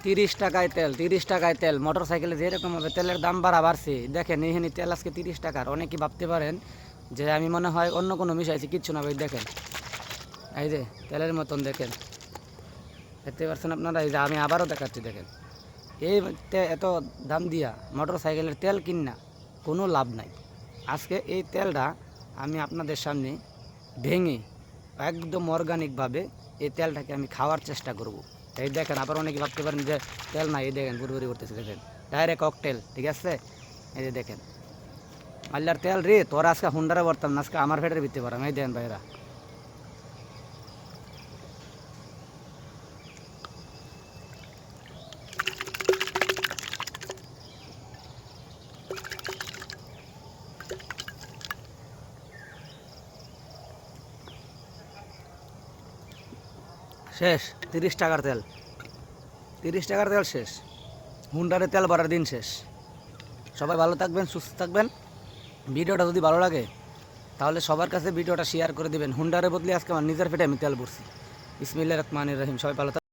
30 টাকায় তেল, 30 টাকায় তেল। মোটর সাইকেলে যেরকমভাবে তেলের দাম বাড়ছে দেখেন, এইখানে তেল আজকে 30 টাকার। অনেকে ভাবতে পারেন যে আমি মনে হয় অন্য কোনো মিশাইছি, কিচ্ছু না ভাই। দেখেন এই যে তেলের মতন, দেখেন দেখতে পাচ্ছেন আপনারা। এই যে আমি আবারও দেখাচ্ছি, দেখেন এই এত দাম দিয়া মোটর সাইকেলের তেল কিনা কোনো লাভ নাই। আজকে এই তেলটা আমি আপনাদের সামনে ভেঙে একদম অর্গানিকভাবে এই তেলটাকে আমি খাওয়ার চেষ্টা করব। এই দেখেন, আবার অনেকে ভাবতে পারেন যে তেল নাই, এই দেখেন ঘুরঘুরি করতেছে, দেখেন ডাইরেক্ট ককটেল, ঠিক আছে। এই যে দেখেন মাল্লার তেল রে, তোরা আজকে হুন্ডারে ভরতাম না, আজকে আমার ফেটের ভিত্তি পারাম। এই দেখেন ভাইরা, শেষ 30 টাকার তেল, 30 টাকার তেল শেষ। হুন্ডারে তেল ভরার দিন শেষ। সবাই ভালো থাকবেন, সুস্থ থাকবেন। ভিডিওটা যদি ভালো লাগে তাহলে সবার কাছে ভিডিওটা শেয়ার করে দেবেন। হুন্ডারের বদলে আজকে আমার নিজের পেটে আমি তেল ভরছি। বিসমিল্লাহির রহমানির রহিম। সবাই ভালো থাকবেন।